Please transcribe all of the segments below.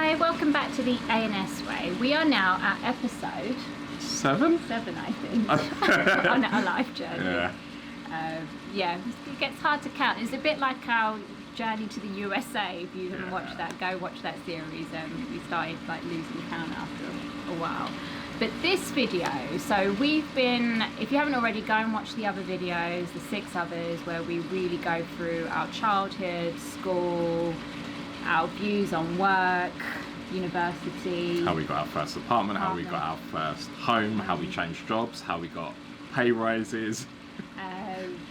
Hi, welcome back to the A&S Way. We are now at episode 7, I think, on our life journey. Yeah. It gets hard to count. It's a bit like our journey to the USA. If you haven't watched that, go watch that series. We started like losing count after a while. But this video, so we've been, if you haven't already, go and watch the other videos, the 6 others, where we really go through our childhood, school, our views on work, university. How we got our first apartment, how we got our first home, how we changed jobs, how we got pay rises.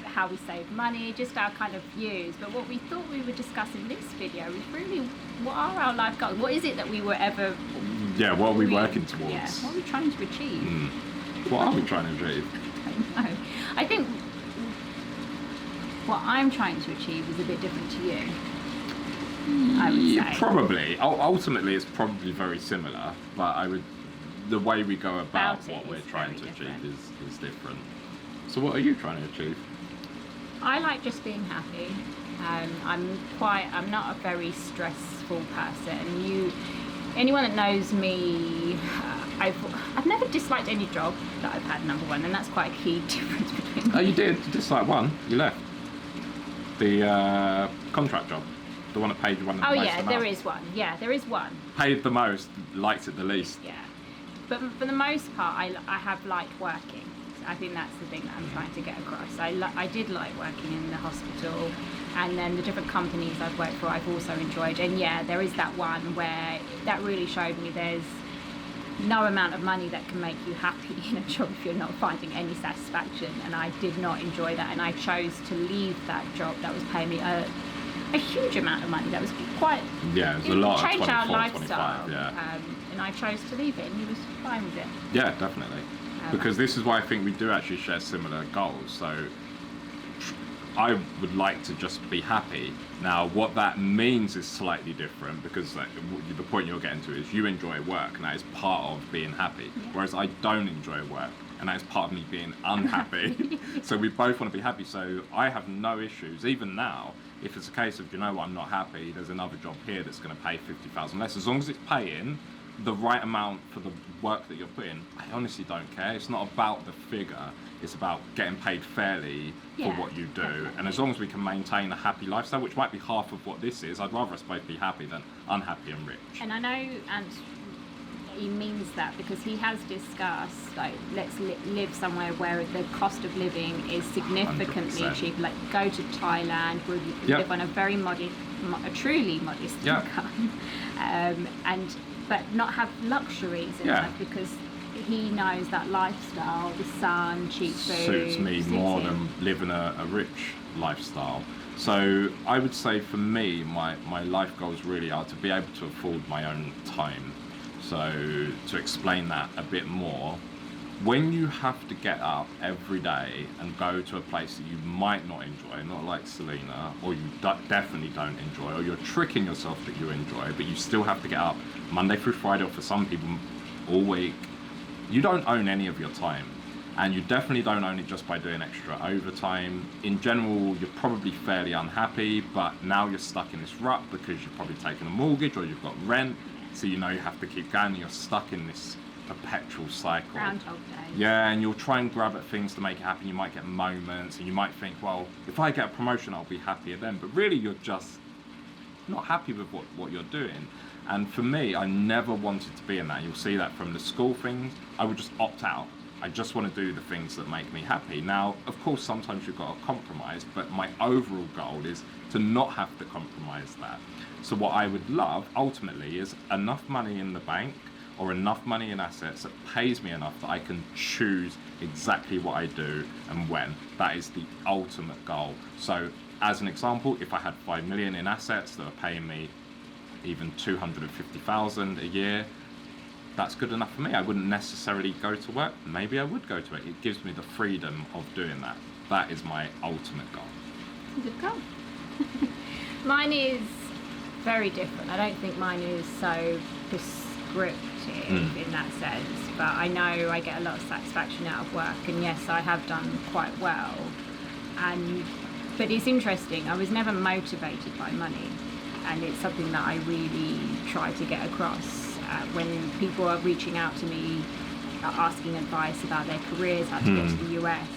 How we save money, just our kind of views. But what we thought we would discuss in this video is really, what are our life goals? What is it that we were ever... Yeah, what are we working towards? Yeah, what are we trying to achieve? What are we trying to achieve? I don't know. I think what I'm trying to achieve is a bit different to you, I would say. Probably. Ultimately, it's probably very similar, but the way we go about what we're trying to achieve is different. So what are you trying to achieve? I like just being happy. I'm not a very stressful person. Anyone that knows me, I've never disliked any job that I've had, number one, and that's quite a key difference between me. Oh, you did? You disliked one? You left? The contract job? The one that paid you one of the most amount? Oh yeah, there is one. Yeah, there is one. Paid the most, liked it the least. Yeah. But for the most part, I have liked working. I think that's the thing that I'm trying to get across. I did like working in the hospital, and then the different companies I've worked for I've also enjoyed. And yeah, there is that one where that really showed me there's no amount of money that can make you happy in a job if you're not finding any satisfaction. And I did not enjoy that, and I chose to leave that job that was paying me a huge amount of money. That was quite... Yeah, it was a lot. Changed our 24, lifestyle. 25, yeah. And I chose to leave it, and he was fine with it. Yeah, definitely. Because this is why I think we do actually share similar goals. So I would like to just be happy. Now, what that means is slightly different, because the point you're getting to is you enjoy work, and that is part of being happy. Yeah. Whereas I don't enjoy work, and that is part of me being unhappy. So we both want to be happy. So I have no issues, even now, if it's a case of, you know what, I'm not happy, there's another job here that's going to pay 50,000 less. As long as it's paying the right amount for the work that you're putting, I honestly don't care. It's not about the figure, it's about getting paid fairly for what you do. Definitely. And as long as we can maintain a happy lifestyle, which might be half of what this is, I'd rather us both be happy than unhappy and rich. And I know, and he means that because he has discussed, like, let's live somewhere where the cost of living is significantly 100%. cheaper. Like, go to Thailand where you can live on a very modest, a truly modest income, but not have luxuries in life, because he knows that lifestyle, the sun, cheap food, suits me more than living a rich lifestyle. So I would say for me, my life goals really are to be able to afford my own time. So to explain that a bit more, when you have to get up every day and go to a place that you might not enjoy, not like Selena, or you definitely don't enjoy, or you're tricking yourself that you enjoy, but you still have to get up Monday through Friday, or for some people all week, you don't own any of your time. And you definitely don't own it just by doing extra overtime. In general, you're probably fairly unhappy, but now you're stuck in this rut because you've probably taken a mortgage or you've got rent, so you know you have to keep going, and you're stuck in this perpetual cycle. Groundhog Day. Yeah, and you'll try and grab at things to make it happen. You might get moments, and you might think, well, if I get a promotion, I'll be happier then. But really, you're just not happy with what you're doing. And for me, I never wanted to be in that. You'll see that from the school things. I would just opt out. I just want to do the things that make me happy. Now, of course, sometimes you've got to compromise, but my overall goal is to not have to compromise that. So what I would love, ultimately, is enough money in the bank or enough money in assets that pays me enough that I can choose exactly what I do and when. That is the ultimate goal. So as an example, if I had 5 million in assets that are paying me even 250,000 a year, that's good enough for me. I wouldn't necessarily go to work. Maybe I would go to it. It gives me the freedom of doing that. That is my ultimate goal. Good goal. Mine is very different. I don't think mine is so prescriptive in that sense, but I know I get a lot of satisfaction out of work, and yes, I have done quite well. But it's interesting, I was never motivated by money. and it's something that I really try to get across when people are reaching out to me, asking advice about their careers, how to get to the US.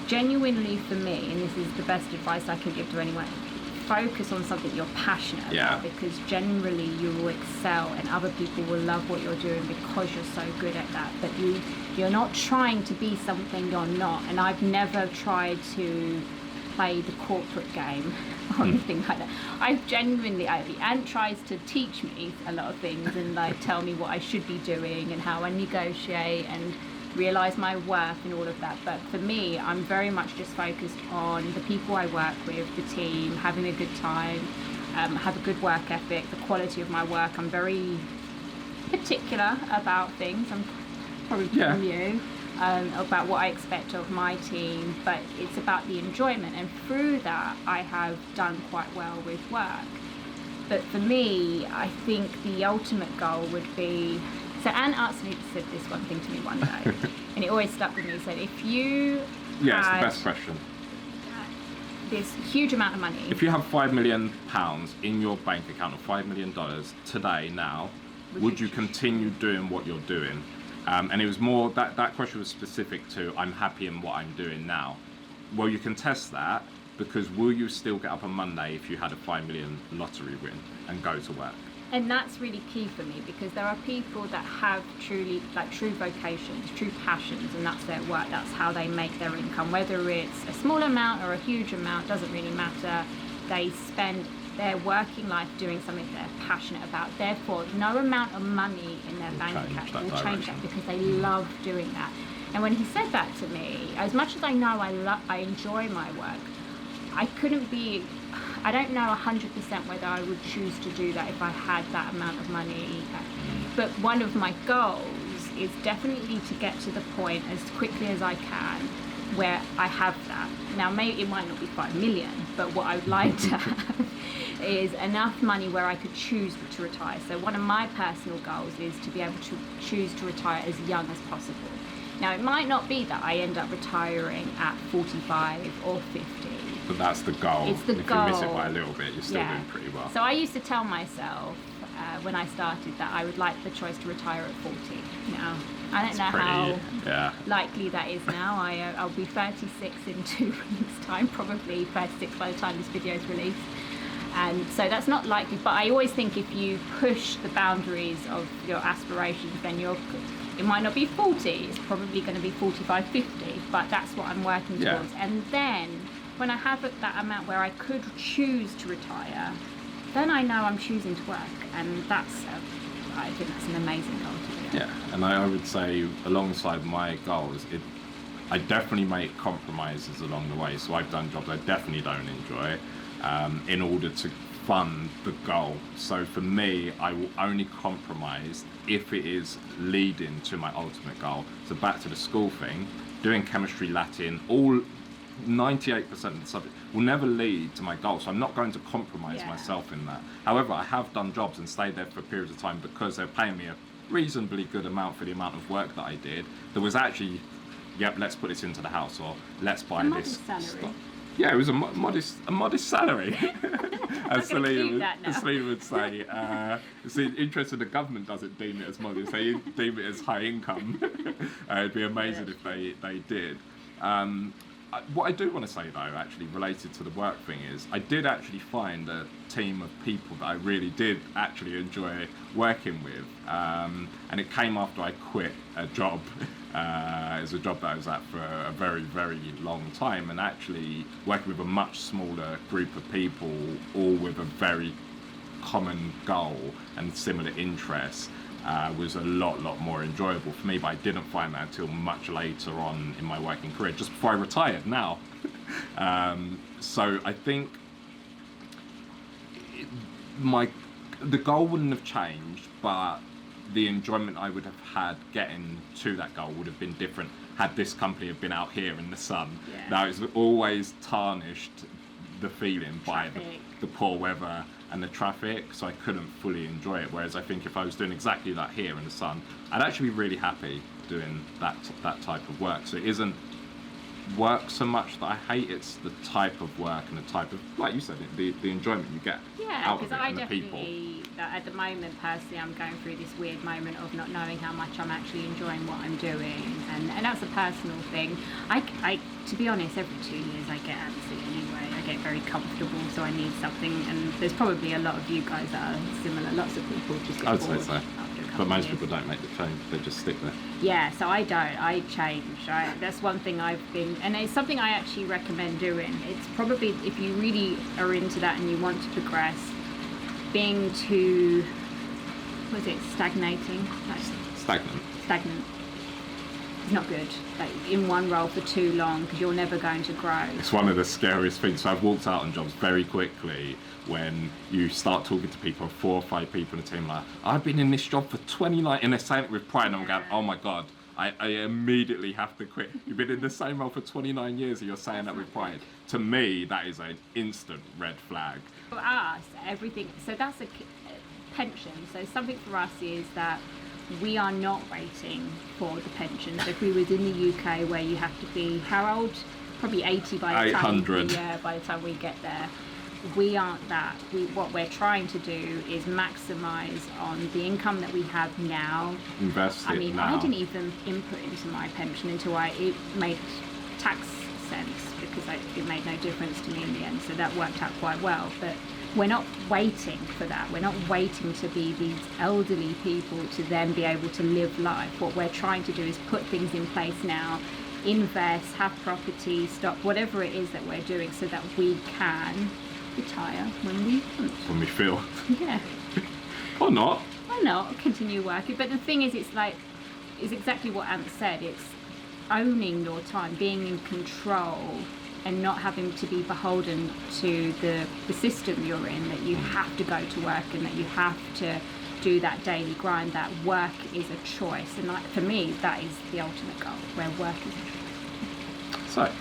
Genuinely for me, and this is the best advice I can give to anyone, focus on something you're passionate about, because generally you will excel and other people will love what you're doing because you're so good at that. But you're not trying to be something you're not, and I've never tried to play the corporate game or anything like that. I've genuinely, Ant tries to teach me a lot of things and like tell me what I should be doing and how I negotiate and realize my worth and all of that. But for me, I'm very much just focused on the people I work with, the team, having a good time, have a good work ethic, the quality of my work. I'm very particular about things. I'm probably from you. About what I expect of my team, but it's about the enjoyment, and through that I have done quite well with work. But for me, I think the ultimate goal would be, so Anne Artsley said this one thing to me one day, and it always stuck with me. He said, if you it's the best question. This huge amount of money. If you have £5 million in your bank account, or $5 million today, now, would you continue doing what you're doing? And it was more, that question was specific to, I'm happy in what I'm doing now. Well, you can test that, because will you still get up on Monday if you had a 5 million lottery win and go to work? And that's really key for me, because there are people that have truly, like, true vocations, true passions, and that's their work, that's how they make their income. Whether it's a small amount or a huge amount, doesn't really matter. They spend their working life doing something they're passionate about. Therefore, no amount of money in their bank account will change that, because they love doing that. And when he said that to me, as much as I know I enjoy my work, I don't know 100% whether I would choose to do that if I had that amount of money. But one of my goals is definitely to get to the point as quickly as I can where I have that. Now, maybe it might not be 5 million, but what I would like to have is enough money where I could choose to retire. So one of my personal goals is to be able to choose to retire as young as possible. Now, it might not be that I end up retiring at 45 or 50. But that's the goal. It's the if goal. You miss it by a little bit, you're still doing pretty well. So I used to tell myself when I started that I would like the choice to retire at 40. Now, I don't know how likely that is now. I'll be 36 in 2 weeks' time, probably 36 by the time this video is released. And so that's not likely, but I always think if you push the boundaries of your aspirations, then it might not be 40, it's probably going to be 45, 50, but that's what I'm working towards. And then when I have that amount where I could choose to retire, then I know I'm choosing to work, and I think that's an amazing goal to do. Yeah, and I would say alongside my goals, I definitely make compromises along the way. So I've done jobs I definitely don't enjoy in order to fund the goal. So for me, I will only compromise if it is leading to my ultimate goal. So back to the school thing, doing chemistry, Latin, all 98% of the subject will never lead to my goal, so I'm not going to compromise myself in that. However, I have done jobs and stayed there for periods of time because they're paying me a reasonably good amount for the amount of work that I did. There was actually, let's put this into the house, or let's buy this stuff. Yeah, it was a modest salary. As Selena would say, it's interesting the government doesn't deem it as modest, they deem it as high income. It'd be amazing if they did. What I do want to say, though, actually related to the work thing, is I did actually find a team of people that I really did actually enjoy working with, and it came after I quit a job. It was a job that I was at for a very, very long time, and actually working with a much smaller group of people, all with a very common goal and similar interests, was a lot more enjoyable for me. But I didn't find that until much later on in my working career, just before I retired now. So I think the goal wouldn't have changed, but the enjoyment I would have had getting to that goal would have been different had this company have been out here in the sun. Now, it's always tarnished the feeling by the poor weather and the traffic, so I couldn't fully enjoy it. Whereas I think if I was doing exactly that here in the sun, I'd actually be really happy doing that type of work. So it isn't work so much that I hate. It's the type of work and the type of, like you said, the enjoyment you get out of it I and the people. definitely, at the moment personally, I'm going through this weird moment of not knowing how much I'm actually enjoying what I'm doing, and that's a personal thing. I to be honest, every 2 years I get antsy anyway. I get very comfortable, so I need something, and there's probably a lot of you guys that are similar. Lots of people just get I'd bored say so. after a couple But most of years. people don't make the change, they just stick there. Yeah, so I don't. I change. That's one thing I've been, and it's something I actually recommend doing. It's probably, if you really are into that and you want to progress, being too, what is it, stagnating? Like, stagnant. It's not good. Like in one role for too long, because you're never going to grow. It's one of the scariest things. So I've walked out on jobs very quickly when you start talking to people, 4 or 5 people in a team, like, I've been in this job for 29, and they're saying it with pride, and I'm going, oh my God, I immediately have to quit. You've been in the same role for 29 years and you're saying that with pride. To me, that is an instant red flag. For us, everything, so that's a pension. So something for us is that we are not waiting for the pension. So if we was in the UK where you have to be, how old? Probably 80 by the time 800. by the time we get there. We aren't that. What we're trying to do is maximise on the income that we have now. Invest I it mean, now. I didn't even input into my pension until it made tax sense, because it made no difference to me in the end. So that worked out quite well. But we're not waiting for that. We're not waiting to be these elderly people to then be able to live life. What we're trying to do is put things in place now, invest, have property, stock, whatever it is that we're doing, so that we can retire when we want. When we feel. Yeah. Or not. Why not continue working? But the thing is, it's exactly what Ant said. It's owning your time, being in control, and not having to be beholden to the system you're in, that you have to go to work and that you have to do that daily grind. That work is a choice, and for me, that is the ultimate goal, where work is a choice. So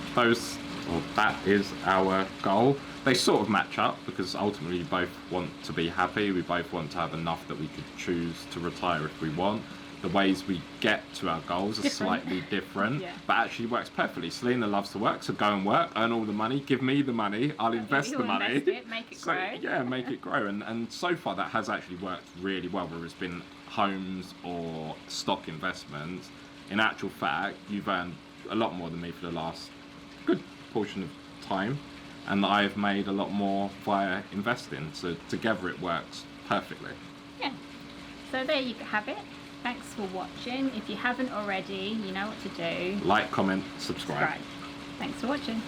that is our goal. They sort of match up, because ultimately we both want to be happy. We both want to have enough that we could choose to retire if we want. The ways we get to our goals are slightly different, Yeah. but actually works perfectly. Selena loves to work, so go and work, earn all the money, give me the money, I'll invest the money. Invest it, make it grow. Yeah, make it grow. And so far that has actually worked really well, whether it's been homes or stock investments. In actual fact, you've earned a lot more than me for the last good portion of time, and I've made a lot more via investing, so together it works perfectly. Yeah. So there you have it. Thanks for watching. If you haven't already, you know what to do. Like, comment, subscribe. Thanks for watching.